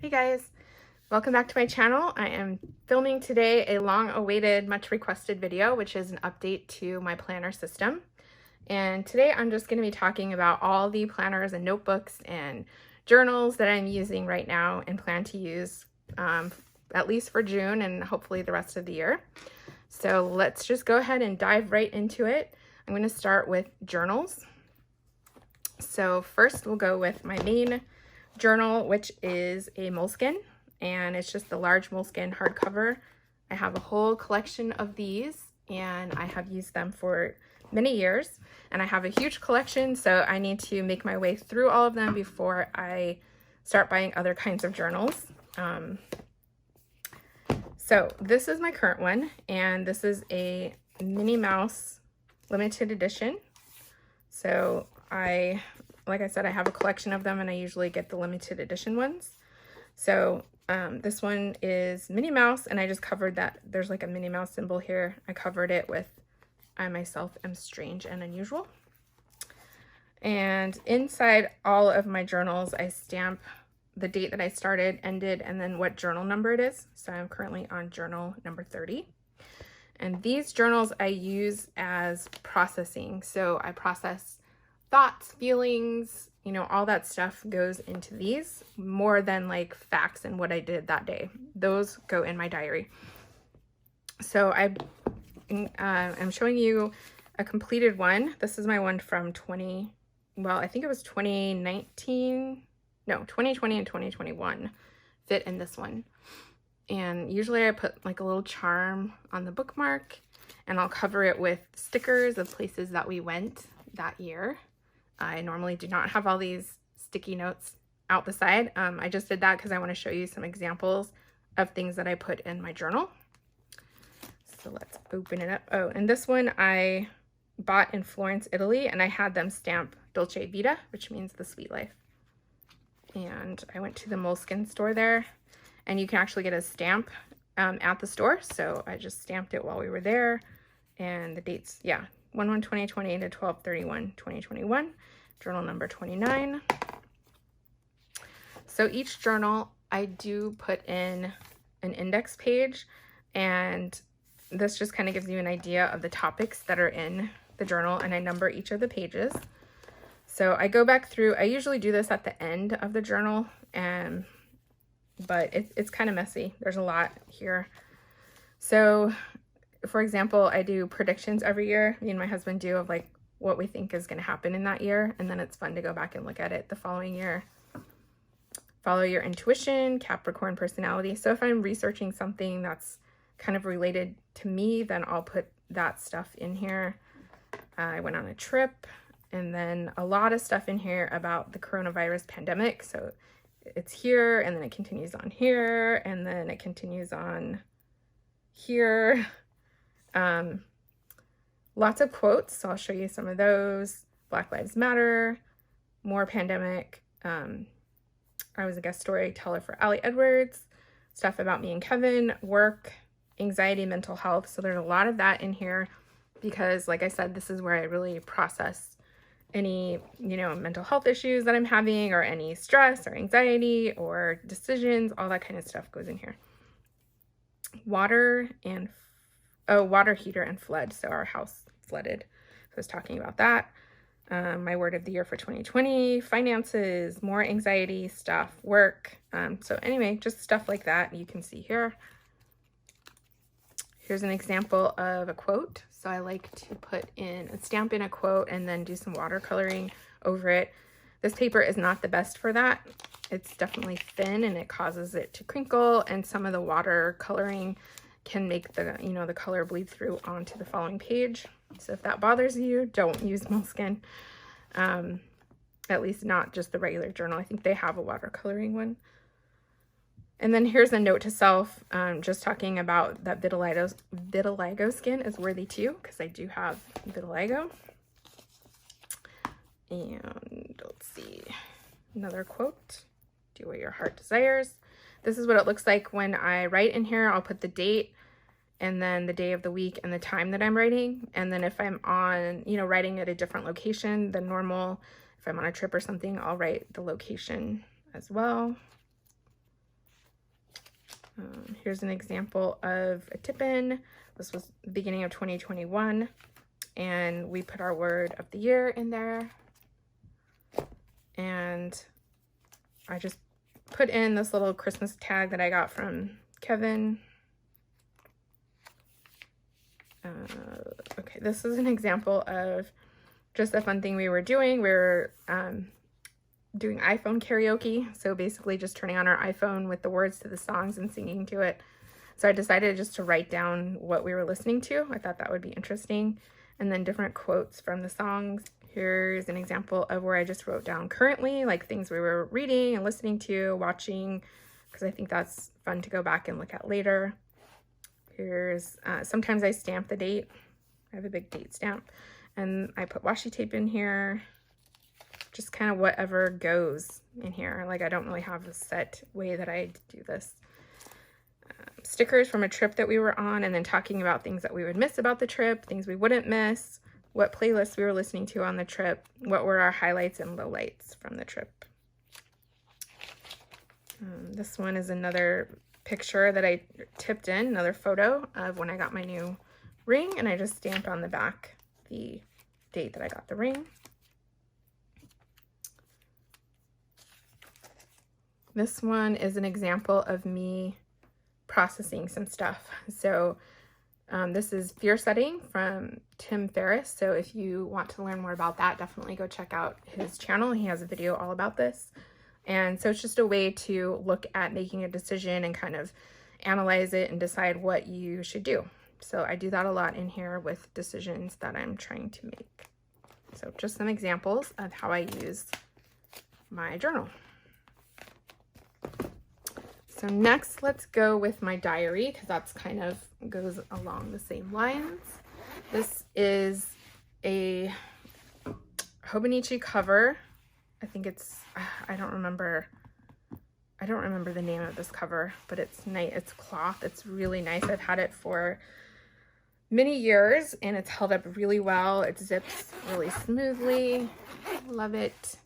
Hey guys, welcome back to my channel. I am filming today a long-awaited, much requested video, which is an update to my planner system. And today I'm just going to be talking about all the planners and notebooks and journals that I'm using right now and plan to use at least for June and hopefully the rest of the year. So let's just go ahead and dive right into it. I'm going to start with journals. So first we'll go with my main journal, which is a moleskin, and it's just the large moleskin hardcover. I have a whole collection of these and I have used them for many years, and I have a huge collection, so I need to make my way through all of them before I start buying other kinds of journals. So this is my current one, and this is a Minnie Mouse limited edition. So like I said, I have a collection of them and I usually get the limited edition ones. So this one is Minnie Mouse, and I just covered that. There's like a Minnie Mouse symbol here. I covered it with I myself am strange and unusual. And inside all of my journals, I stamp the date that I started, ended, and then what journal number it is. So I'm currently on journal number 30. And these journals I use as processing. So I process thoughts, feelings, you know, all that stuff goes into these more than like facts and what I did that day. Those go in my diary. So I'm showing you a completed one. This is my one from I think it was 2019. No, 2020 and 2021 fit in this one. And usually I put like a little charm on the bookmark, and I'll cover it with stickers of places that we went that year. I normally do not have all these sticky notes out the side. I just did that because I want to show you some examples of things that I put in my journal. So let's open it up. Oh, and this one I bought in Florence, Italy, and I had them stamp Dolce Vita, which means the sweet life. And I went to the moleskin store there, and you can actually get a stamp at the store. So I just stamped it while we were there, and the dates, yeah, 1/1/2020 to 12/31/2021, journal number 29. So each journal I do put in an index page, and this just kind of gives you an idea of the topics that are in the journal, and I number each of the pages. So I go back through. I usually do this at the end of the journal, but it's kind of messy. There's a lot here. So for example, I do predictions every year. Me and my husband do, of like what we think is going to happen in that year, and then it's fun to go back and look at it the following year. Follow your intuition, Capricorn personality. So if I'm researching something that's kind of related to me, then I'll put that stuff in here. I went on a trip, and then a lot of stuff in here about the coronavirus pandemic. So it's here, and then it continues on here, and then it continues on here. Lots of quotes, so I'll show you some of those. Black Lives Matter, more pandemic. I was a guest storyteller for Allie Edwards, stuff about me and Kevin, work, anxiety, mental health. So there's a lot of that in here because, like I said, this is where I really process any, you know, mental health issues that I'm having, or any stress or anxiety or decisions. All that kind of stuff goes in here. Water heater and flood. So our house flooded. So I was talking about that. My word of the year for 2020, finances, more anxiety stuff, work. So anyway, just stuff like that you can see here. Here's an example of a quote. So I like to stamp in a quote and then do some watercoloring over it. This paper is not the best for that. It's definitely thin and it causes it to crinkle, and some of the watercoloring can make the color bleed through onto the following page. So if that bothers you, don't use moleskin. At least not just the regular journal. I think they have a watercoloring one. And then here's a note to self, just talking about that vitiligo skin is worthy too, because I do have vitiligo. And let's see, another quote, do what your heart desires. This is what it looks like when I write in here. I'll put the date and then the day of the week and the time that I'm writing. And then if I'm on, writing at a different location than normal, if I'm on a trip or something, I'll write the location as well. Here's an example of a tip-in. This was the beginning of 2021, and we put our word of the year in there. And I just put in this little Christmas tag that I got from Kevin. Okay, this is an example of just a fun thing we were doing. We were doing iPhone karaoke. So basically just turning on our iPhone with the words to the songs and singing to it. So I decided just to write down what we were listening to. I thought that would be interesting. And then different quotes from the songs. Here's an example of where I just wrote down currently, like things we were reading and listening to, watching, because I think that's fun to go back and look at later. Here's, sometimes I stamp the date. I have a big date stamp. And I put washi tape in here. Just kind of whatever goes in here. Like, I don't really have a set way that I do this. Stickers from a trip that we were on, and then talking about things that we would miss about the trip, things we wouldn't miss, what playlists we were listening to on the trip, what were our highlights and lowlights from the trip. This one is another picture that I tipped in, another photo of when I got my new ring, and I just stamped on the back the date that I got the ring. This one is an example of me processing some stuff. So this is Fear Setting from Tim Ferriss. So if you want to learn more about that, definitely go check out his channel. He has a video all about this. And so it's just a way to look at making a decision and kind of analyze it and decide what you should do. So I do that a lot in here with decisions that I'm trying to make. So just some examples of how I use my journal. So next, let's go with my diary, because that's kind of goes along the same lines. This is a Hobonichi cover. I think it's, I don't remember the name of this cover, but it's nice. It's cloth. It's really nice. I've had it for many years and it's held up really well. It zips really smoothly. Love it.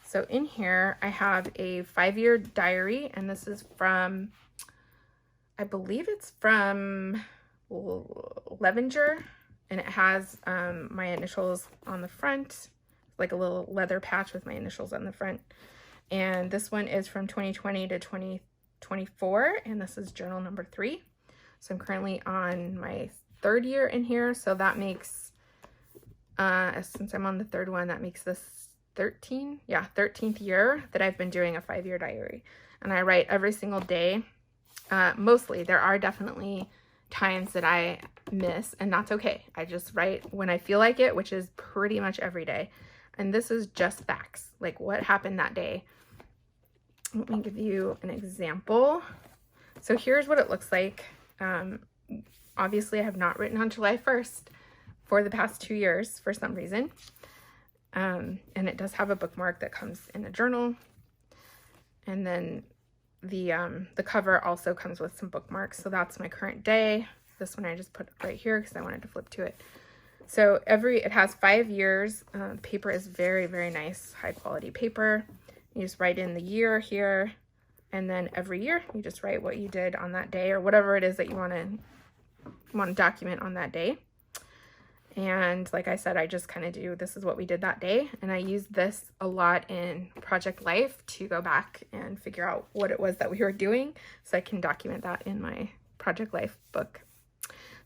So in here, I have a 5-year diary, and this is from, I believe it's from Levenger, and it has my initials on the front, like a little leather patch with my initials on the front. And this one is from 2020 to 2024, and this is journal number 3. So I'm currently on my 3rd year in here, so that makes, since I'm on the 3rd one, that makes this 13th year that I've been doing a 5-year diary, and I write every single day. Mostly, there are definitely times that I miss, and that's okay. I just write when I feel like it, which is pretty much every day. And this is just facts, like what happened that day. Let me give you an example. So here's what it looks like. Obviously, I have not written on July 1st for the past 2 years for some reason. And it does have a bookmark that comes in the journal. And then the cover also comes with some bookmarks. So that's my current day. This one I just put right here because I wanted to flip to it. So it has 5 years. Paper is very, very nice, high quality paper. You just write in the year here, and then every year you just write what you did on that day, or whatever it is that you want to document on that day. And like I said, I just kind of do, this is what we did that day. And I use this a lot in Project Life to go back and figure out what it was that we were doing, so I can document that in my Project Life book.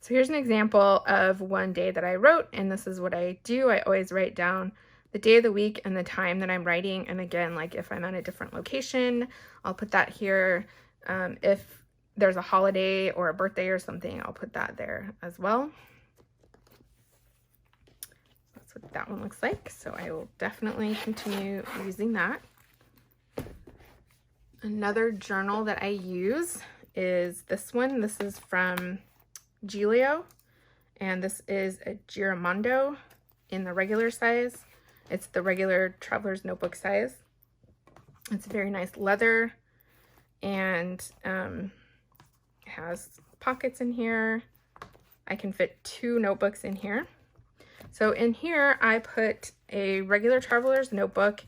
So here's an example of one day that I wrote, and this is what I do. I always write down the day of the week and the time that I'm writing. And again, like if I'm at a different location, I'll put that here. If there's a holiday or a birthday or something, I'll put that there as well. That's what that one looks like. So I will definitely continue using that. Another journal that I use is this one. This is from Giglio, and this is a Giramondo in the regular size. It's the regular traveler's notebook size. It's very nice leather, and it has pockets in here. I can fit 2 notebooks in here. So in here, I put a regular traveler's notebook,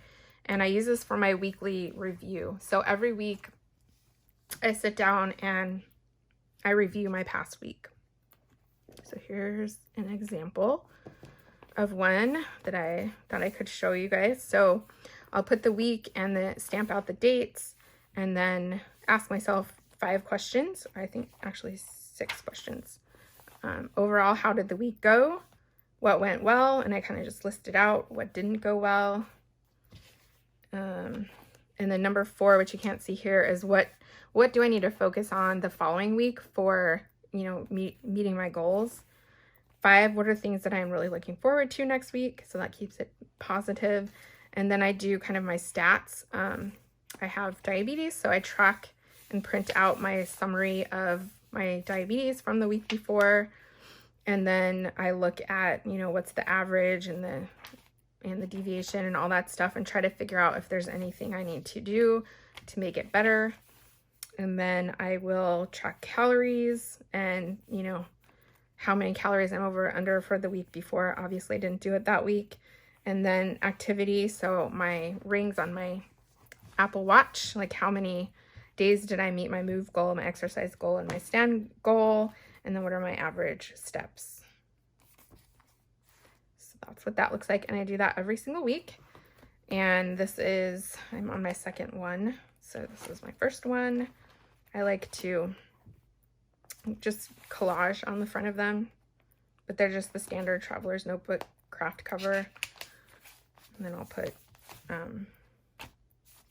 and I use this for my weekly review. So every week I sit down and I review my past week. So here's an example of one that I thought I could show you guys. So I'll put the week and stamp out the dates, and then ask myself 5 questions, or I think actually 6 questions. Overall, how did the week go? What went well? And I kind of just listed out what didn't go well. And then number 4, which you can't see here, is what do I need to focus on the following week for, you know, meeting my goals. 5, what are things that I'm really looking forward to next week? So that keeps it positive. And then I do kind of my stats. I have diabetes, so I track and print out my summary of my diabetes from the week before. And then I look at, you know, what's the average and the deviation and all that stuff, and try to figure out if there's anything I need to do to make it better. And then I will track calories and, you know, how many calories I'm over or under for the week before. Obviously, I didn't do it that week. And then activity, so my rings on my Apple Watch, like how many days did I meet my move goal, my exercise goal, and my stand goal, and then what are my average steps. So that's what that looks like, and I do that every single week. And this is, I'm on my second one, so this is my first one. I like to just collage on the front of them, but they're just the standard Traveler's Notebook craft cover. And then I'll put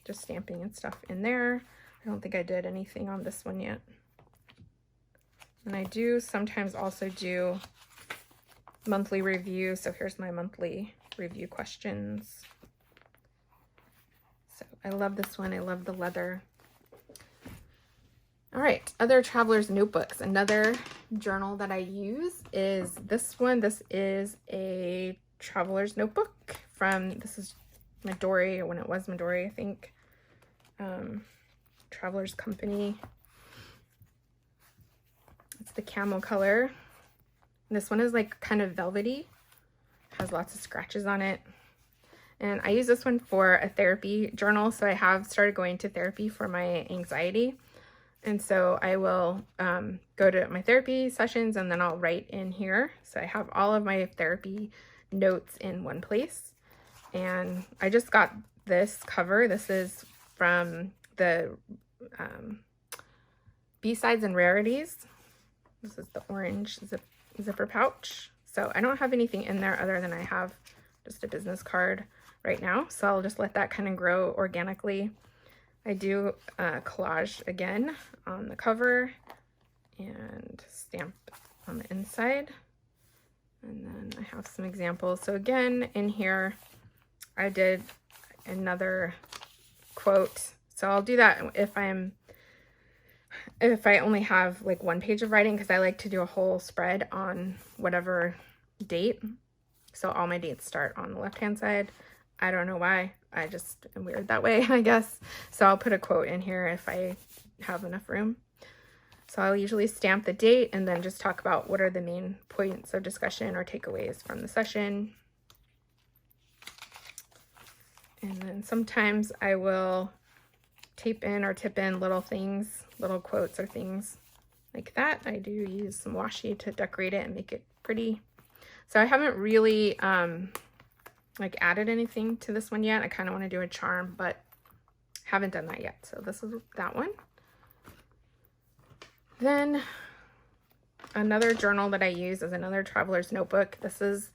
just stamping and stuff in there. I don't think I did anything on this one yet. And I do sometimes also do monthly review. So here's my monthly review questions. So I love this one. I love the leather. All right, other Traveler's Notebooks. Another journal that I use is this one. This is a Traveler's Notebook from, this is Midori, or when it was Midori, I think. Traveler's Company. It's the camel color. This one is like kind of velvety, has lots of scratches on it. And I use this one for a therapy journal. So I have started going to therapy for my anxiety. And so I will go to my therapy sessions, and then I'll write in here. So I have all of my therapy notes in one place. And I just got this cover. This is from the B-Sides and Rarities. This is the orange zipper pouch. So I don't have anything in there other than I have just a business card right now. So I'll just let that kind of grow organically. I do collage again on the cover and stamp on the inside. And then I have some examples. So again, in here, I did another quote. So I'll do that if I only have like one page of writing, because I like to do a whole spread on whatever date. So all my dates start on the left-hand side. I don't know why. I just am weird that way, I guess. So I'll put a quote in here if I have enough room. So I'll usually stamp the date and then just talk about what are the main points of discussion or takeaways from the session. And then sometimes I will tape in or tip in little things, little quotes or things like that. I do use some washi to decorate it and make it pretty. So I haven't really like added anything to this one yet. I kind of want to do a charm, but haven't done that yet. So this is that one. Then another journal that I use is another Traveler's Notebook. This is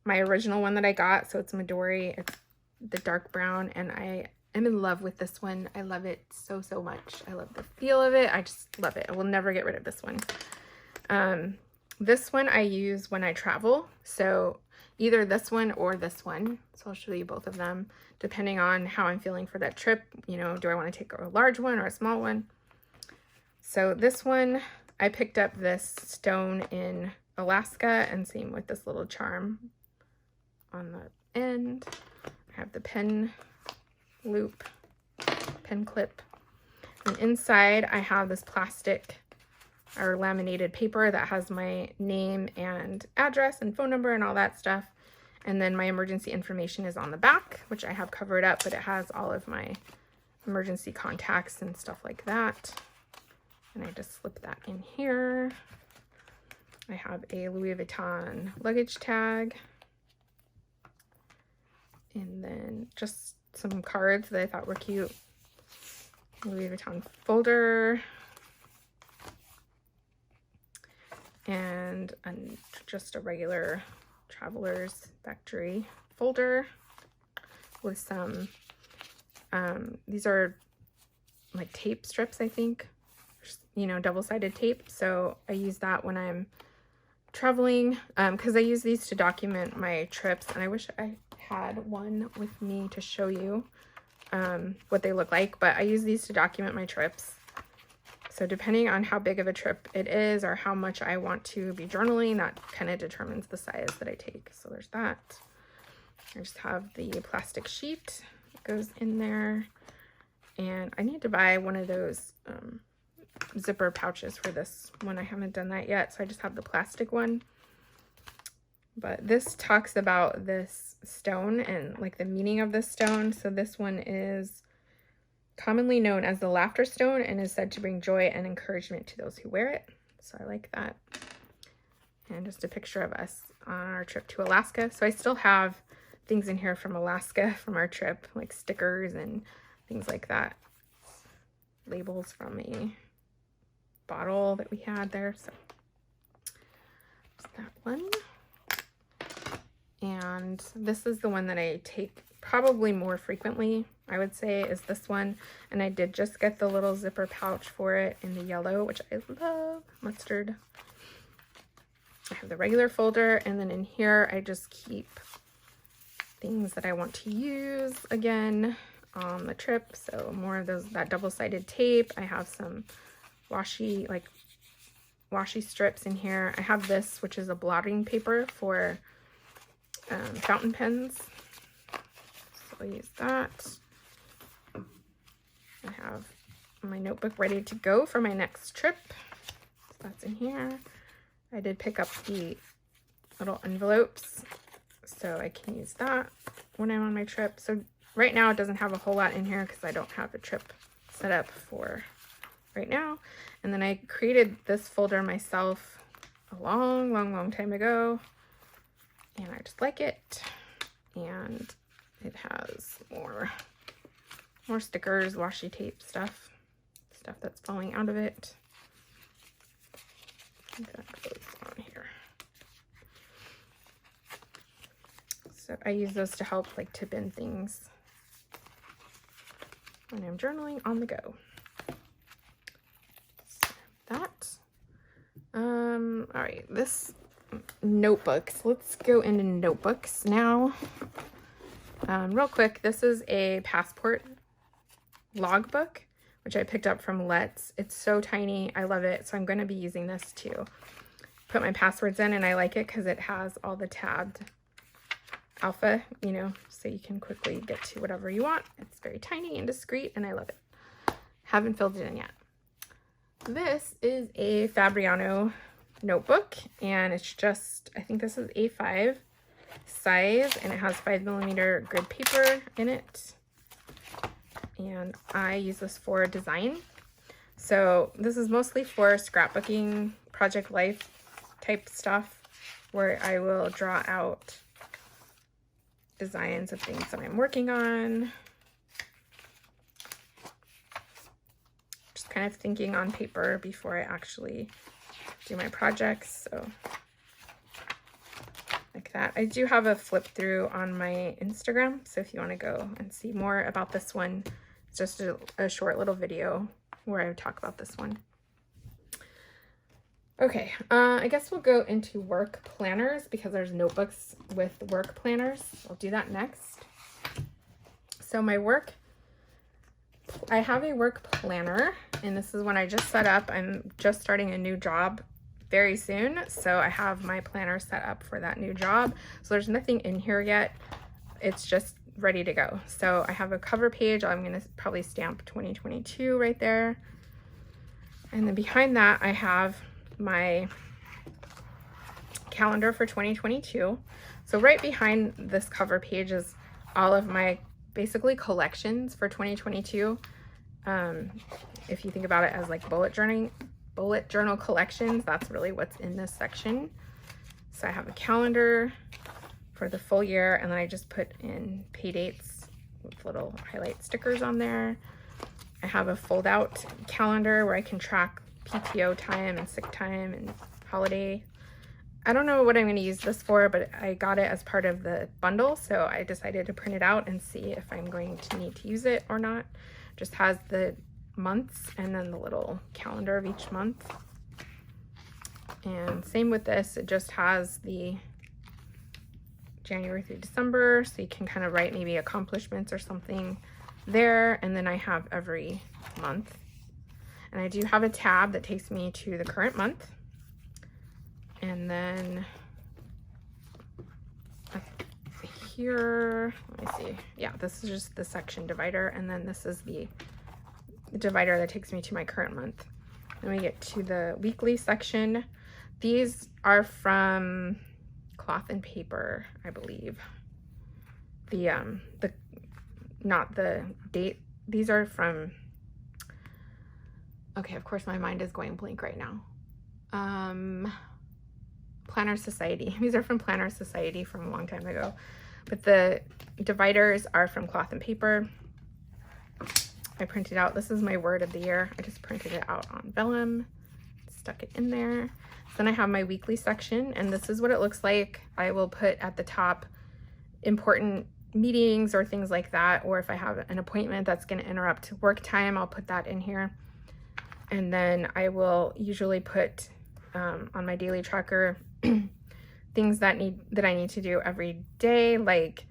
my original one that I got. So it's Midori. It's the dark brown, and I am in love with this one. I love it so, so much. I love the feel of it. I just love it. I will never get rid of this one. This one I use when I travel. So either this one or this one. So I'll show you both of them depending on how I'm feeling for that trip. You know, do I want to take a large one or a small one? So this one, I picked up this stone in Alaska, and same with this little charm on the end. I have the pen loop, pen clip. And inside I have this plastic or laminated paper that has my name and address and phone number and all that stuff. And then my emergency information is on the back, which I have covered up, but it has all of my emergency contacts and stuff like that. And I just slip that in here. I have a Louis Vuitton luggage tag. And then just some cards that I thought were cute. Louis Vuitton folder. And just a regular Traveler's Factory folder with some, these are like tape strips, I think, you know, double-sided tape. So I use that when I'm traveling, because I use these to document my trips, and I wish I had one with me to show you what they look like, but I use these to document my trips. So depending on how big of a trip it is or how much I want to be journaling, that kind of determines the size that I take. So there's that. I just have the plastic sheet that goes in there. And I need to buy one of those zipper pouches for this one. I haven't done that yet, so I just have the plastic one. But this talks about this stone and like the meaning of this stone. So this one is commonly known as the laughter stone and is said to bring joy and encouragement to those who wear it. So I like that. And just a picture of us on our trip to Alaska. So I still have things in here from Alaska from our trip, like stickers and things like that. Labels from a bottle that we had there. So that one. And this is the one that I take probably more frequently, I would say, is this one. And I did just get the little zipper pouch for it in the yellow, which I love, mustard. I have the regular folder, and then in here I just keep things that I want to use again on the trip. So more of those, that double-sided tape. I have some washi strips in here. I have this, which is a blotting paper for fountain pens. So I'll use that. I have my notebook ready to go for my next trip. So that's in here. I did pick up the little envelopes, so I can use that when I'm on my trip. So right now it doesn't have a whole lot in here because I don't have a trip set up for right now. And then I created this folder myself a long time ago, and I just like it. And it has more stickers, washi tape stuff that's falling out of it. I think that goes on here. So I use those to help like tip in things when I'm journaling on the go. So that. All right, this notebooks. Let's go into notebooks now. Real quick, this is a passport logbook, which I picked up from Let's. It's so tiny. I love it. So I'm going to be using this to put my passwords in, and I like it because it has all the tabbed alpha, you know, so you can quickly get to whatever you want. It's very tiny and discreet, and I love it. Haven't filled it in yet. This is a Fabriano notebook, and it's just, I think this is A5 size, and it has 5mm grid paper in it. And I use this for design. So this is mostly for scrapbooking, project life type stuff, where I will draw out designs of things that I'm working on. Just kind of thinking on paper before I actually do my projects. So like that. I do have a flip through on my Instagram, so if you want to go and see more about this one, it's just a short little video where I talk about this one. Okay, I guess we'll go into work planners because there's notebooks with work planners. I'll do that next. So I have a work planner, and this is one I just set up. I'm just starting a new job very soon, so I have my planner set up for that new job. So there's nothing in here yet. It's just ready to go. So I have a cover page. I'm going to probably stamp 2022 right there. And then behind that, I have my calendar for 2022. So right behind this cover page is all of my basically collections for 2022. If you think about it as like bullet journal collections, that's really what's in this section. So I have a calendar for the full year, and then I just put in pay dates with little highlight stickers on there. I have a fold out calendar where I can track PTO time and sick time and holiday. I don't know what I'm going to use this for, but I got it as part of the bundle, so I decided to print it out and see if I'm going to need to use it or not. Just has the months and then the little calendar of each month. And same with this, it just has the January through December, so you can kind of write maybe accomplishments or something there. And then I have every month. And I do have a tab that takes me to the current month. And then up here, let me see. Yeah, this is just the section divider. And then this is the divider that takes me to my current month. Then we get to the weekly section. These are from Cloth and Paper, I believe. Not the date. These are from, okay, of course my mind is going blank right now. Planner Society. These are from Planner Society from a long time ago. But the dividers are from Cloth and Paper. I printed out, this is my word of the year. I just printed it out on vellum, stuck it in there. Then I have my weekly section, and this is what it looks like. I will put at the top important meetings or things like that, or if I have an appointment that's going to interrupt work time, I'll put that in here. And then I will usually put on my daily tracker things that I need to do every day, like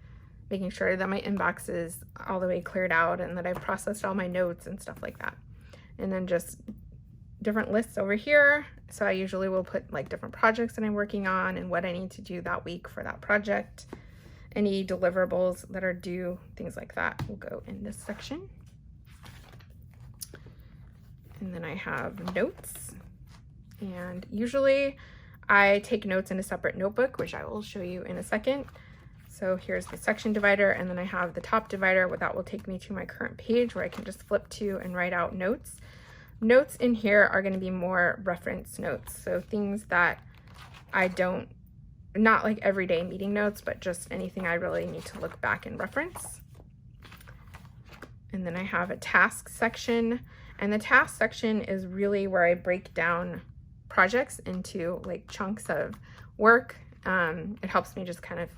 making sure that my inbox is all the way cleared out and that I've processed all my notes and stuff like that. And then just different lists over here. So I usually will put like different projects that I'm working on and what I need to do that week for that project. Any deliverables that are due, things like that will go in this section. And then I have notes. And usually I take notes in a separate notebook, which I will show you in a second. So here's the section divider, and then I have the top divider, where that will take me to my current page where I can just flip to and write out notes. Notes in here are going to be more reference notes. So things that I don't, not like everyday meeting notes, but just anything I really need to look back and reference. And then I have a task section, and the task section is really where I break down projects into like chunks of work. It helps me just kind of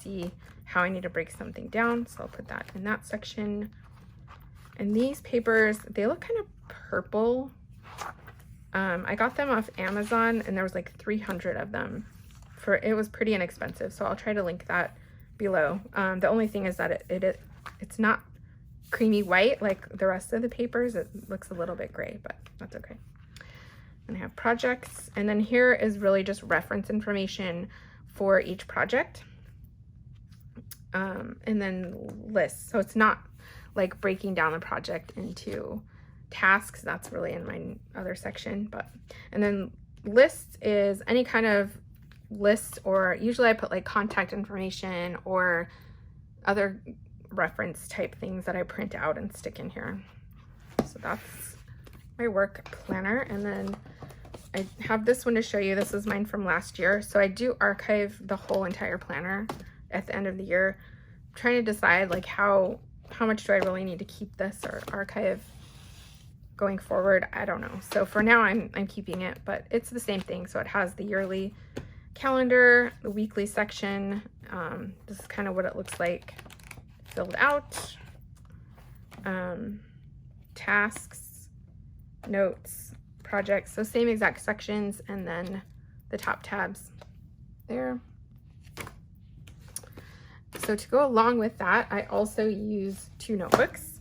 see how I need to break something down. So I'll put that in that section. And these papers, they look kind of purple. I got them off Amazon, and there was like 300 of them. It was pretty inexpensive, so I'll try to link that below. The only thing is that it's not creamy white like the rest of the papers. It looks a little bit gray, but that's okay. And I have projects, and then here is really just reference information for each project. And then lists. So it's not like breaking down the project into tasks. That's really in my other section. And then lists is any kind of list, or usually I put like contact information or other reference type things that I print out and stick in here. So that's my work planner. And then I have this one to show you. This is mine from last year. So I do archive the whole entire planner at the end of the year. I'm trying to decide like how much do I really need to keep this or archive going forward. I don't know. So for now I'm keeping it, but it's the same thing. So it has the yearly calendar, the weekly section. This is kind of what it looks like filled out. Tasks, notes, projects, so same exact sections, and then the top tabs there. So to go along with that, I also use 2 notebooks,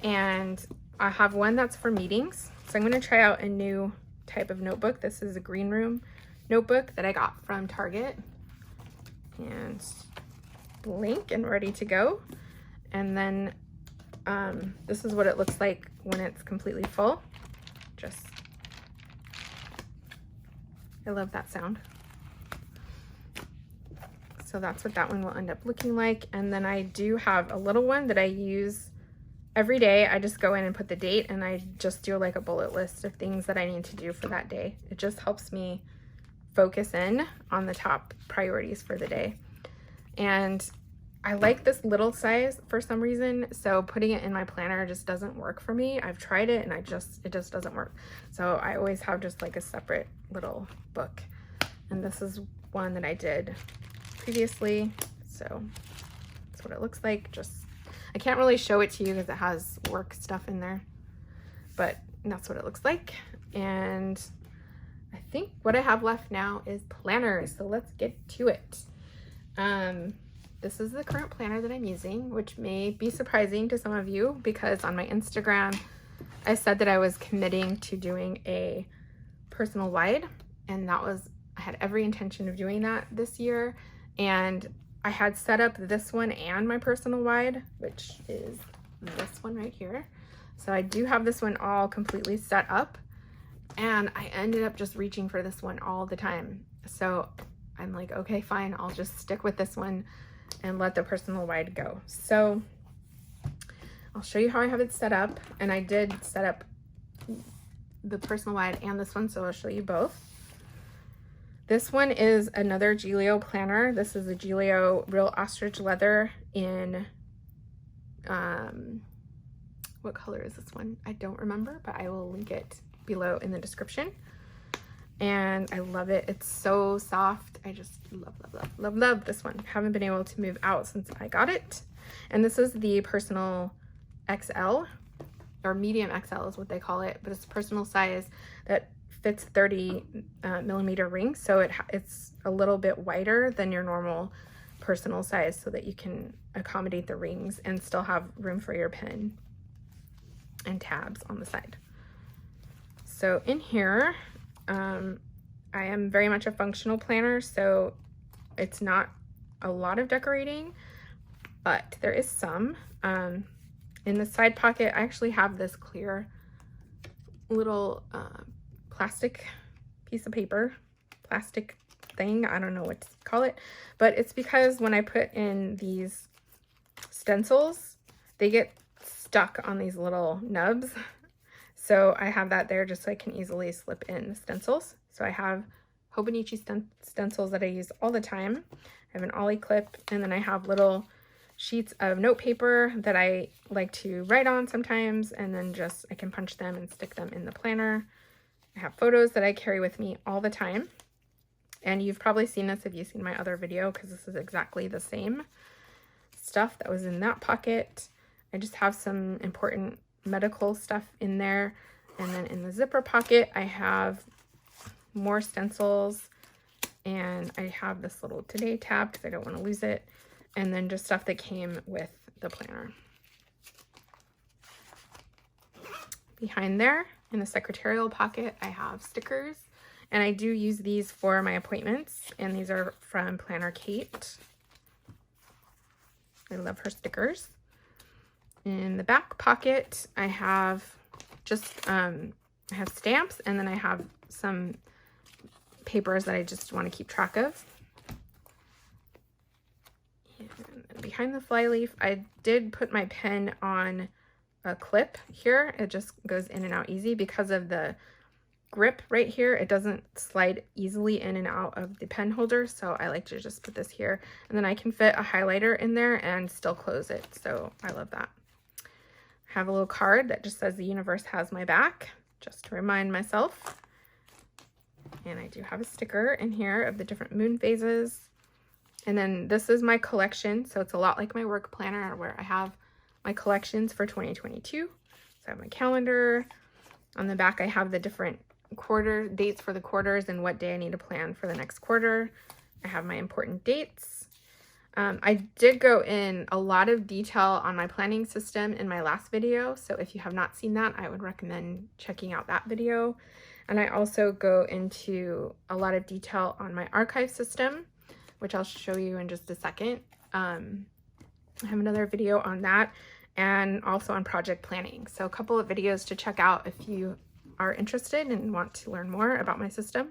and I have one that's for meetings. So I'm going to try out a new type of notebook. This is a green room notebook that I got from Target, and blank and ready to go. And then this is what it looks like when it's completely full. I love that sound. So that's what that one will end up looking like. And then I do have a little one that I use every day I just go in and put the date, and I just do like a bullet list of things that I need to do for that day. It just helps me focus in on the top priorities for the day. And I like this little size for some reason, so putting it in my planner just doesn't work for me. I've tried it and it just doesn't work. So I always have just like a separate little book. And this is one that I did previously. So that's what it looks like. Just, I can't really show it to you because it has work stuff in there, but that's what it looks like. And I think what I have left now is planners. So let's get to it. This is the current planner that I'm using, which may be surprising to some of you because on my Instagram, I said that I was committing to doing a personal wide, and I had every intention of doing that this year. And I had set up this one and my personal wide, which is this one right here. So I do have this one all completely set up, and I ended up just reaching for this one all the time. So I'm like, okay, fine, I'll just stick with this one and let the personal wide go. So I'll show you how I have it set up. And I did set up the personal wide and this one, so I'll show you both. This one is another Giglio planner. This is a Giglio Real Ostrich Leather in, what color is this one? I don't remember, but I will link it below in the description. And I love it. It's so soft. I just love this one. Haven't been able to move out since I got it. And this is the personal XL, or medium XL is what they call it, but it's a personal size that fits 30 millimeter rings. So it's a little bit wider than your normal personal size so that you can accommodate the rings and still have room for your pen and tabs on the side. So in here, I am very much a functional planner, so it's not a lot of decorating, but there is some. In the side pocket, I actually have this clear little plastic piece of paper, plastic thing, I don't know what to call it, but it's because when I put in these stencils, they get stuck on these little nubs. So I have that there just so I can easily slip in the stencils. So I have Hobonichi stencils that I use all the time. I have an ollie clip, and then I have little sheets of note paper that I like to write on sometimes, and then just I can punch them and stick them in the planner. I have photos that I carry with me all the time. And you've probably seen this if you've seen my other video, because this is exactly the same stuff that was in that pocket. I just have some important medical stuff in there. And then in the zipper pocket, I have more stencils, and I have this little today tab because I don't want to lose it. And then just stuff that came with the planner. Behind there, in the secretarial pocket, I have stickers, and I do use these for my appointments, and these are from Planner Kate. I love her stickers. In the back pocket, I have just, I have stamps, and then I have some papers that I just want to keep track of. And behind the flyleaf, I did put my pen on a clip here. It just goes in and out easy because of the grip right here. It doesn't slide easily in and out of the pen holder, so I like to just put this here, and then I can fit a highlighter in there and still close it, so I love that. I have a little card that just says the universe has my back, just to remind myself. And I do have a sticker in here of the different moon phases. And then this is my collection, so it's a lot like my work planner where I have my collections for 2022. So I have my calendar. On the back, I have the different quarter dates for the quarters and what day I need to plan for the next quarter. I have my important dates. I did go in a lot of detail on my planning system in my last video, so if you have not seen that, I would recommend checking out that video. And I also go into a lot of detail on my archive system, which I'll show you in just a second. I have another video on that, and also on project planning. So a couple of videos to check out if you are interested and want to learn more about my system.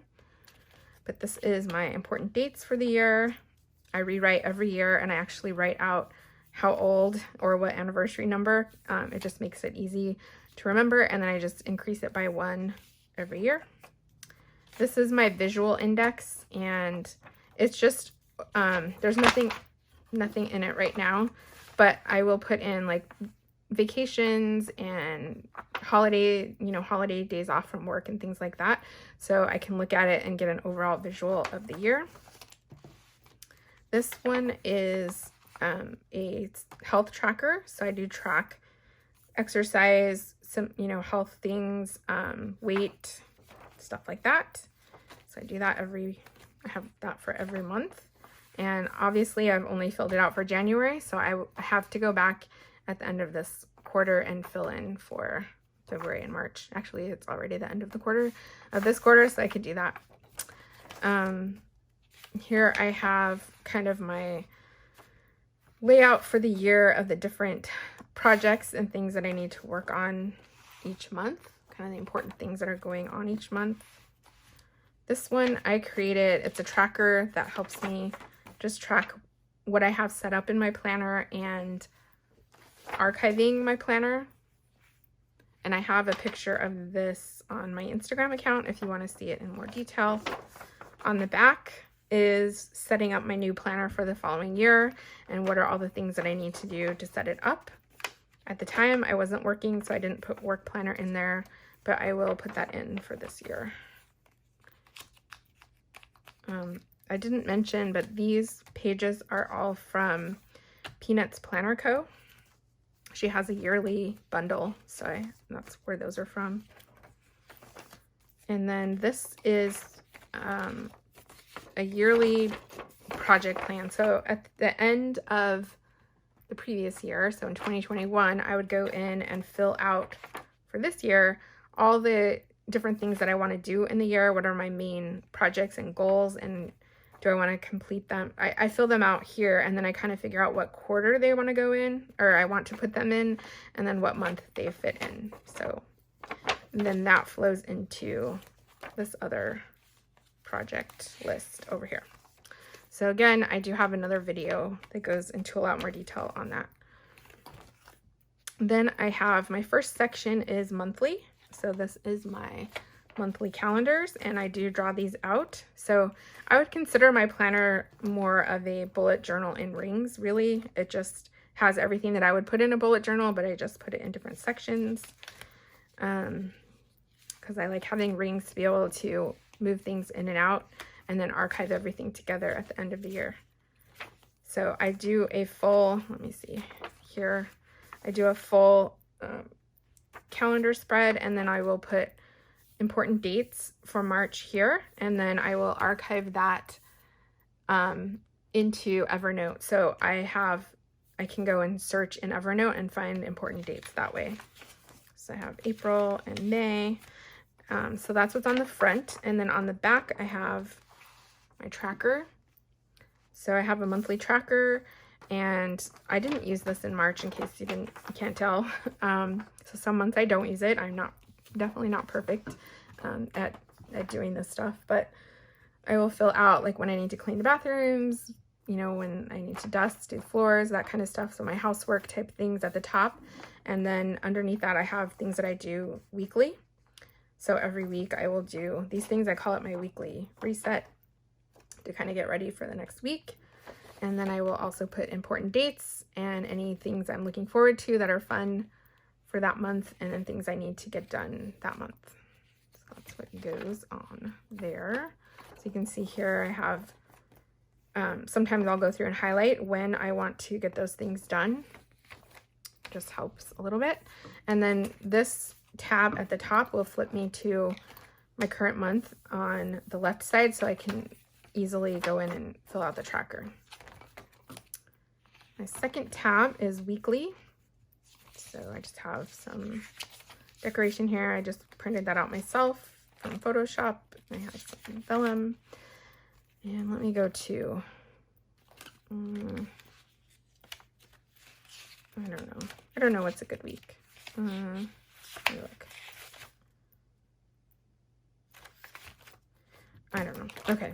But this is my important dates for the year. I rewrite every year, and I actually write out how old or what anniversary number. It just makes it easy to remember, and then I just increase it by 1 every year. This is my visual index, and it's just there's nothing in it right now, but I will put in like vacations and holiday days off from work and things like that, so I can look at it and get an overall visual of the year. This one is a health tracker, so I do track exercise, some health things, weight, stuff like that. So I do that I have that for every month. And obviously I've only filled it out for January, so I have to go back at the end of this quarter and fill in for February and March. Actually, it's already the end of this quarter, so I could do that. Here I have kind of my layout for the year of the different projects and things that I need to work on each month, kind of the important things that are going on each month. This one I created, it's a tracker that helps me just track what I have set up in my planner and archiving my planner. And I have a picture of this on my Instagram account if you want to see it in more detail. On the back is setting up my new planner for the following year and what are all the things that I need to do to set it up. At the time I wasn't working, so I didn't put work planner in there, but I will put that in for this year. I didn't mention, but these pages are all from Peanuts Planner Co. She has a yearly bundle, so that's where those are from. And then this is a yearly project plan. So at the end of the previous year, so in 2021, I would go in and fill out for this year all the different things that I want to do in the year. What are my main projects and goals, and do I want to complete them? I fill them out here, and then I kind of figure out what quarter they want to go in, or I want to put them in, and then what month they fit in. So then that flows into this other project list over here. So again, I do have another video that goes into a lot more detail on that. Then I have my first section is monthly. So this is my monthly calendars, and I do draw these out. So I would consider my planner more of a bullet journal in rings, really. It just has everything that I would put in a bullet journal, but I just put it in different sections because I like having rings to be able to move things in and out and then archive everything together at the end of the year. So I do a full, let me see here, I do a full calendar spread, and then I will put important dates for March here, and then I will archive that into Evernote. So I can go and search in Evernote and find important dates that way. So I have April and May. So that's what's on the front, and then on the back I have my tracker. So I have a monthly tracker, and I didn't use this in March in case you can't tell. So some months I don't use it. I'm definitely not perfect at doing this stuff, but I will fill out like when I need to clean the bathrooms, when I need to dust, do floors, that kind of stuff. So my housework type things at the top, and then underneath that I have things that I do weekly. So every week I will do these things. I call it my weekly reset to kind of get ready for the next week. And then I will also put important dates and any things I'm looking forward to that are fun for that month, and then things I need to get done that month. So that's what goes on there. So you can see here I have, sometimes I'll go through and highlight when I want to get those things done. Just helps a little bit. And then this tab at the top will flip me to my current month on the left side, so I can easily go in and fill out the tracker. My second tab is weekly. So I just have some decoration here. I just printed that out myself from Photoshop. I have some vellum. And let me go to, I don't know what's a good week. Let me look. I don't know. Okay.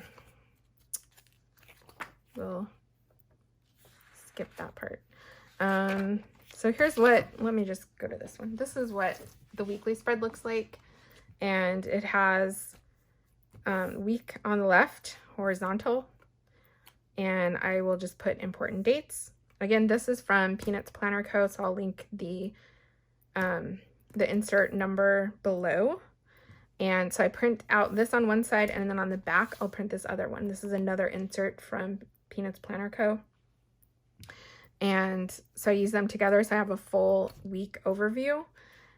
We'll skip that part. So here's what, let me just go to this one. This is what the weekly spread looks like. And it has week on the left, horizontal. And I will just put important dates. Again, this is from Peanuts Planner Co. So I'll link the insert number below. And so I print out this on one side, and then on the back, I'll print this other one. This is another insert from Peanuts Planner Co. And so I use them together, so I have a full week overview.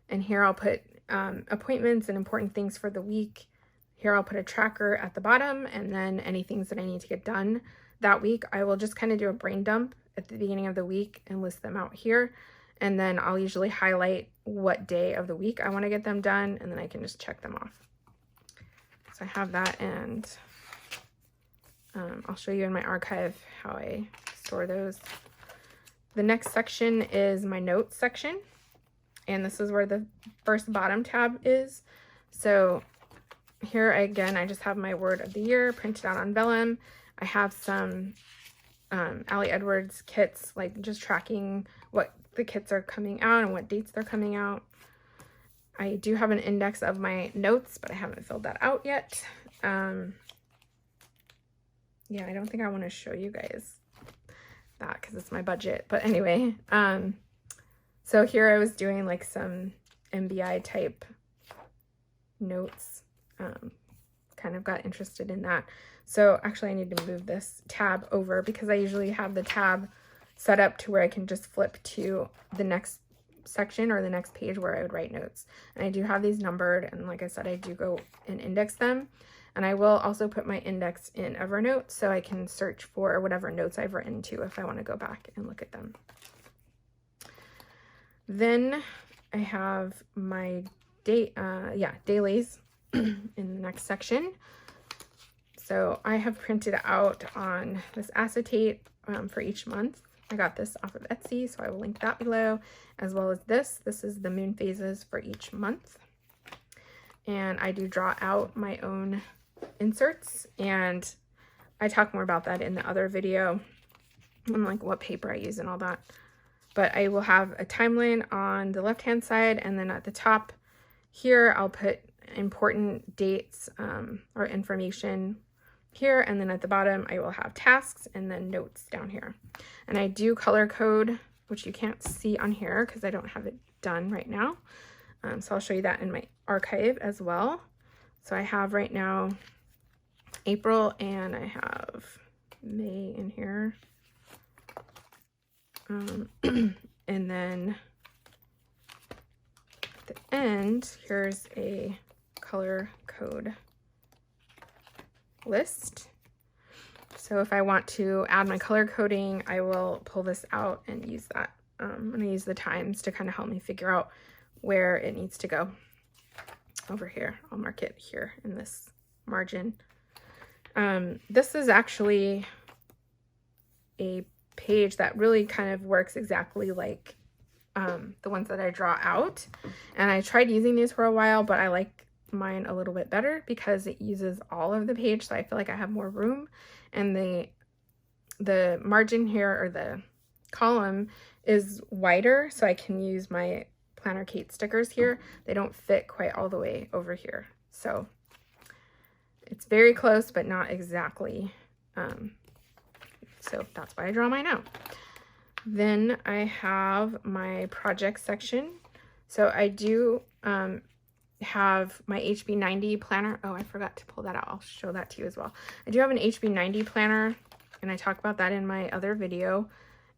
And here I'll put appointments and important things for the week. Here I'll put a tracker at the bottom, and then any things that I need to get done that week. I will just kind of do a brain dump at the beginning of the week and list them out here. And then I'll usually highlight what day of the week I want to get them done, and then I can just check them off. So I have that, and I'll show you in my archive how I store those. The next section is my notes section, and this is where the first bottom tab is. So here again, I just have my word of the year printed out on vellum. I have some Allie Edwards kits, like just tracking what the kits are coming out and what dates they're coming out. I do have an index of my notes, but I haven't filled that out yet. Yeah, I don't think I want to show you guys that because it's my budget. But anyway, so here I was doing like some MBI type notes. Kind of got interested in that. So actually I need to move this tab over because I usually have the tab set up to where I can just flip to the next section or the next page where I would write notes. And I do have these numbered, and like I said, I do go and index them. And I will also put my index in Evernote so I can search for whatever notes I've written to if I want to go back and look at them. Then I have my dailies in the next section. So I have printed out on this acetate for each month. I got this off of Etsy, so I will link that below, as well as this. This is the moon phases for each month. And I do draw out my own inserts, and I talk more about that in the other video on like what paper I use and all that. But I will have a timeline on the left-hand side, and then at the top here, I'll put important dates or information here, and then at the bottom I will have tasks and then notes down here. And I do color code, which you can't see on here because I don't have it done right now. So I'll show you that in my archive as well. So I have right now April, and I have May in here. And then at the end, here's a color code list. So if I want to add my color coding, I will pull this out and use that. I'm going to use the times to kind of help me figure out where it needs to go. Over here, I'll mark it here in this margin. This is actually a page that really kind of works exactly like the ones that I draw out. And I tried using these for a while, but I like mine a little bit better because it uses all of the page, so I feel like I have more room. And the margin here, or the column, is wider, so I can use my Planner Kate stickers here. They don't fit quite all the way over here, so it's very close but not exactly. So that's why I draw mine out. Then I have my project section. So I do have my HB90 planner. Oh, I forgot to pull that out. I'll show that to you as well. I do have an HB90 planner, and I talk about that in my other video.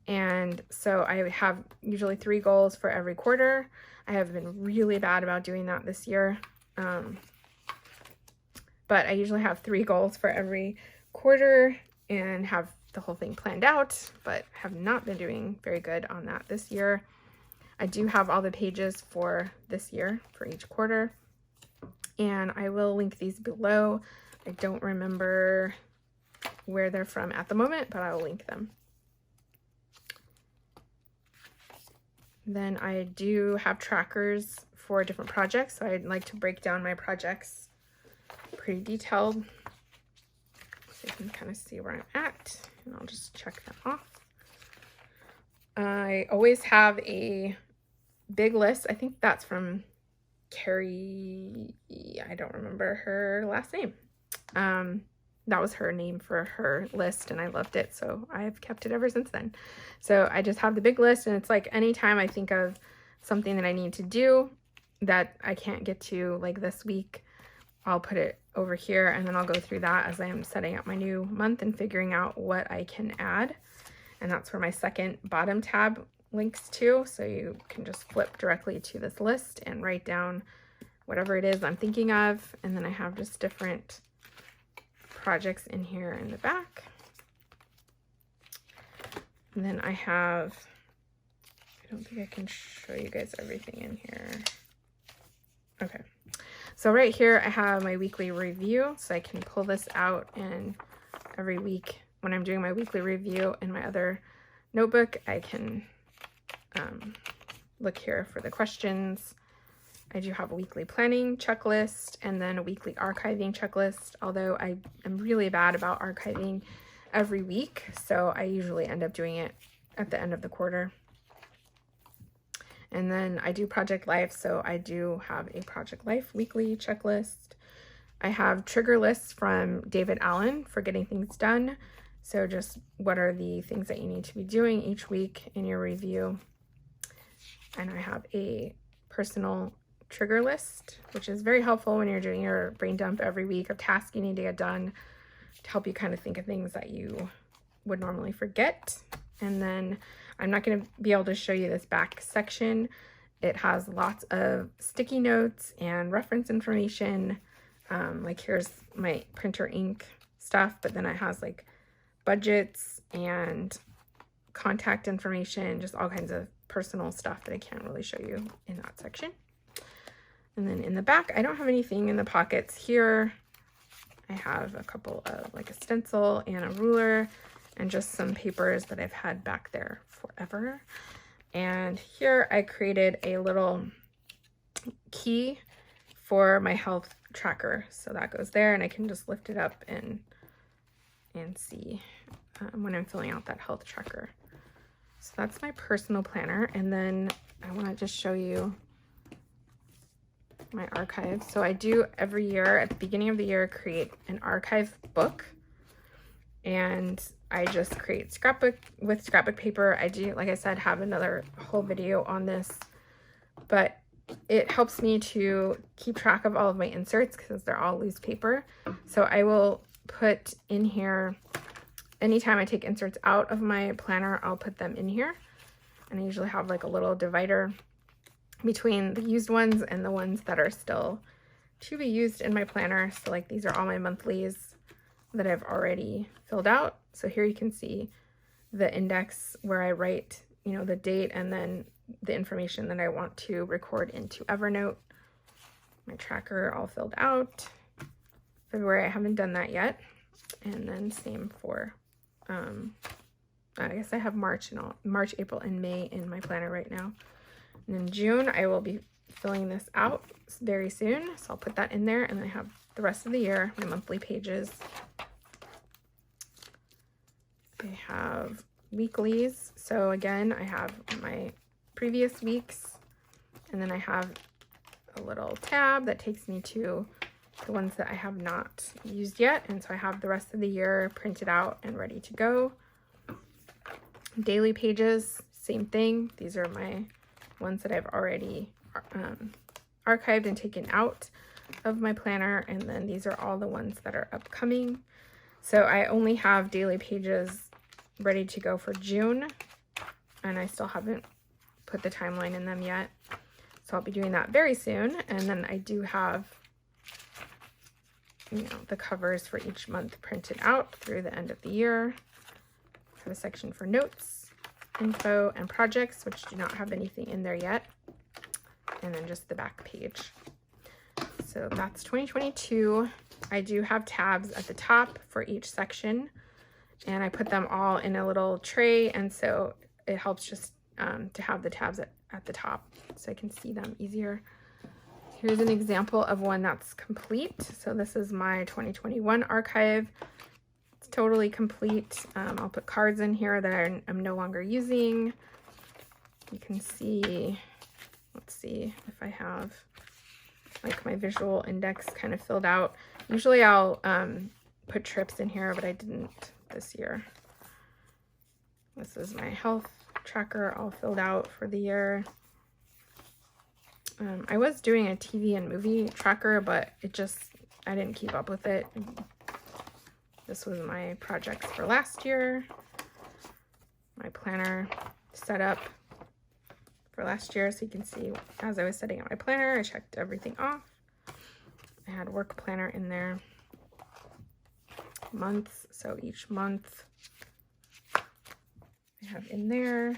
And so I have usually 3 goals for every quarter. I have been really bad about doing that this year. But I usually have 3 goals for every quarter and have the whole thing planned out, but have not been doing very good on that this year. I do have all the pages for this year for each quarter, and I will link these below. I don't remember where they're from at the moment, but I will link them. Then I do have trackers for different projects, so I'd like to break down my projects pretty detailed so you can kind of see where I'm at, and I'll just check them off. I always have a big list. I think that's from Carrie. I don't remember her last name. That was her name for her list, and I loved it, so I've kept it ever since then. So I just have the big list, and it's like anytime I think of something that I need to do that I can't get to like this week, I'll put it over here, and then I'll go through that as I am setting up my new month and figuring out what I can add. And that's where my second bottom tab links to, so you can just flip directly to this list and write down whatever it is I'm thinking of. And then I have just different projects in here in the back. And then I have, I don't think I can show you guys everything in here. Okay, so right here I have my weekly review, so I can pull this out, and every week when I'm doing my weekly review in my other notebook, I can look here for the questions. I do have a weekly planning checklist and then a weekly archiving checklist, although I am really bad about archiving every week, so I usually end up doing it at the end of the quarter. And then I do Project Life, so I do have a Project Life weekly checklist. I have trigger lists from David Allen for getting things done. So just what are the things that you need to be doing each week in your review. And I have a personal trigger list, which is very helpful when you're doing your brain dump every week of tasks you need to get done, to help you kind of think of things that you would normally forget. And then I'm not going to be able to show you this back section. It has lots of sticky notes and reference information. Like here's my printer ink stuff, but then it has like budgets and contact information, just all kinds of personal stuff that I can't really show you in that section. And then in the back, I don't have anything in the pockets here. I have a couple of like a stencil and a ruler and just some papers that I've had back there forever. And here I created a little key for my health tracker. So that goes there, and I can just lift it up and see when I'm filling out that health tracker. So that's my personal planner. And then I want to just show you my archive. So I do every year at the beginning of the year create an archive book, and I just create scrapbook with scrapbook paper. I do, like I said, have another whole video on this, but it helps me to keep track of all of my inserts because they're all loose paper. So I will put in here, anytime I take inserts out of my planner, I'll put them in here. And I usually have like a little divider between the used ones and the ones that are still to be used in my planner. So like these are all my monthlies that I've already filled out. So here you can see the index where I write, you know, the date and then the information that I want to record into Evernote. My tracker all filled out. February, I haven't done that yet. And then same for, I guess I have March, April, and May in my planner right now. And in June, I will be filling this out very soon. So I'll put that in there, and then I have the rest of the year, my monthly pages. I have weeklies. So again, I have my previous weeks, and then I have a little tab that takes me to the ones that I have not used yet. And so I have the rest of the year printed out and ready to go. Daily pages, same thing. These are my ones that I've already archived and taken out of my planner. And then these are all the ones that are upcoming. So I only have daily pages ready to go for June, and I still haven't put the timeline in them yet. So I'll be doing that very soon. And then I do have, you know, the covers for each month printed out through the end of the year. I have a section for notes, info, and projects, which do not have anything in there yet. And then just the back page. So that's 2022. I do have tabs at the top for each section, and I put them all in a little tray, and so it helps just to have the tabs at the top so I can see them easier. Here's an example of one that's complete. So this is my 2021 archive. It's totally complete. I'll put cards in here that I'm no longer using, You can see, let's see if I have like my visual index kind of filled out. Usually I'll put trips in here, but I didn't this year. This is my health tracker all filled out for the year. I was doing a TV and movie tracker, but I didn't keep up with it. This was my projects for last year. My planner set up for last year, so you can see as I was setting up my planner, I checked everything off. I had work planner in there. Months, so each month I have in there.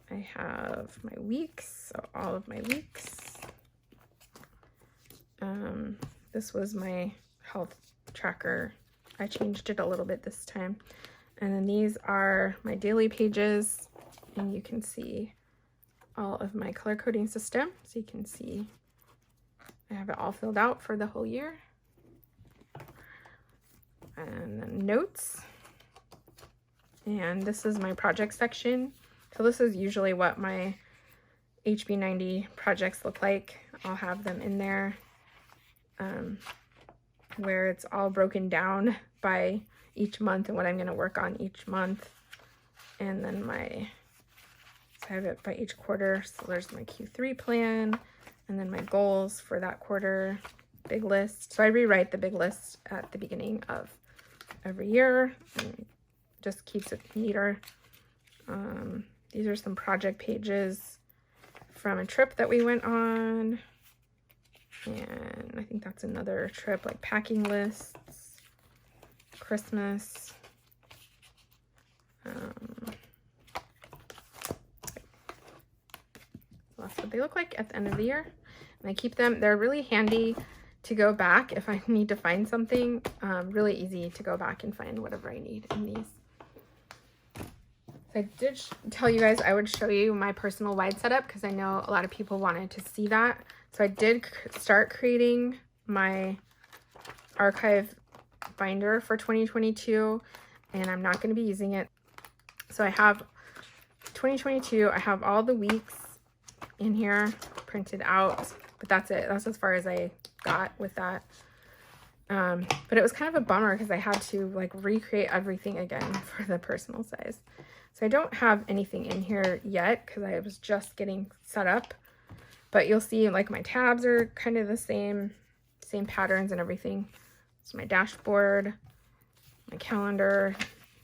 I have my weeks, so all of my weeks. This was my health tracker. I changed it a little bit this time. And then these are my daily pages, and you can see all of my color coding system. So you can see I have it all filled out for the whole year. And then notes. And this is my project section. So this is usually what my HB90 projects look like. I'll have them in there where it's all broken down by each month and what I'm going to work on each month. And then so I have it by each quarter. So there's my Q3 plan, and then my goals for that quarter, big list. So I rewrite the big list at the beginning of every year, and just keeps it neater. These are some project pages from a trip that we went on. And I think that's another trip, like packing lists, Christmas. That's what they look like at the end of the year. And I keep them, they're really handy to go back if I need to find something. Really easy to go back and find whatever I need in these. I did tell you guys I would show you my personal wide setup because I know a lot of people wanted to see that. So I did start creating my archive binder for 2022, and I'm not going to be using it. So I have 2022, I have all the weeks in here printed out, but that's it. That's as far as I got with that. But it was kind of a bummer because I had to like recreate everything again for the personal size. So I don't have anything in here yet because I was just getting set up, but you'll see like my tabs are kind of the same patterns and everything. It's my dashboard, my calendar.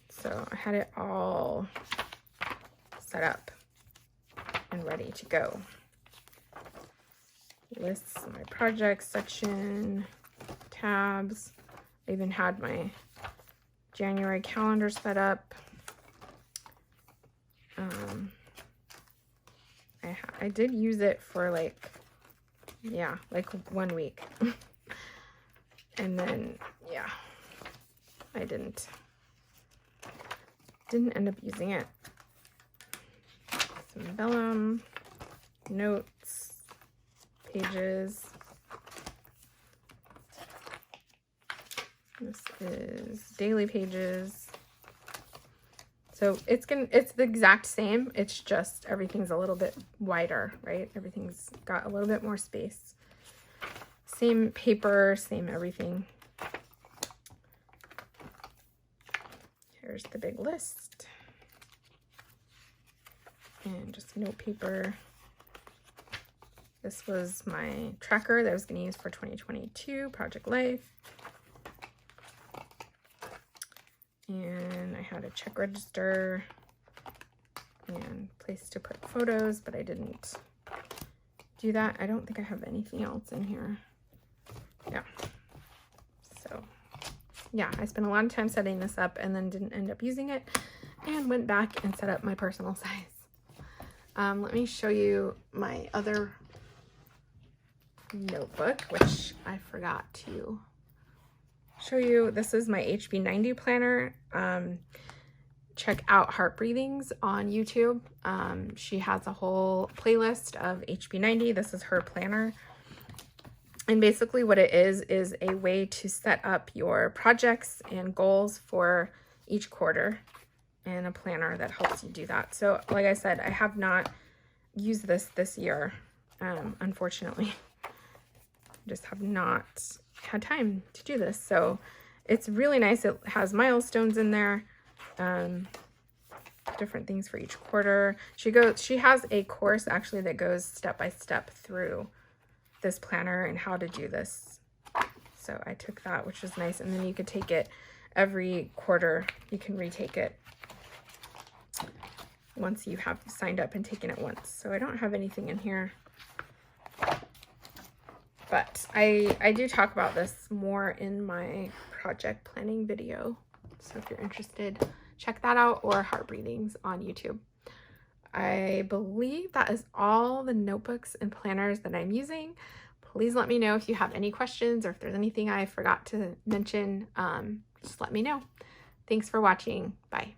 So I had it all set up and ready to go. Lists, my projects section, tabs. I even had my January calendar set up. I did use it for like 1 week. And then, yeah, I didn't end up using it. Some vellum, notes, pages. This is daily pages. So it's the exact same. It's just everything's a little bit wider, right? Everything's got a little bit more space. Same paper, same everything. Here's the big list. And just note paper. This was my tracker that I was going to use for 2022, Project Life. And I had a check register and place to put photos, but I didn't do that. I don't think I have anything else in here. Yeah. So, yeah, I spent a lot of time setting this up and then didn't end up using it and went back and set up my personal size. Let me show you my other notebook, which I forgot to show you. This is my HB90 planner. Check out Heart Breathings on YouTube. She has a whole playlist of HB90. This is her planner. And basically what it is a way to set up your projects and goals for each quarter. and a planner that helps you do that. So like I said, I have not used this year, unfortunately. Just have not had time to do this. So it's really nice. It has milestones in there, different things for each quarter. She has a course actually that goes step by step through this planner and how to do this. So I took that, which was nice. And then you could take it every quarter. You can retake it once you have signed up and taken it once. So I don't have anything in here, but I do talk about this more in my project planning video. So if you're interested, check that out, or Heart Breathings on YouTube. I believe that is all the notebooks and planners that I'm using. Please let me know if you have any questions or if there's anything I forgot to mention. Just let me know. Thanks for watching. Bye.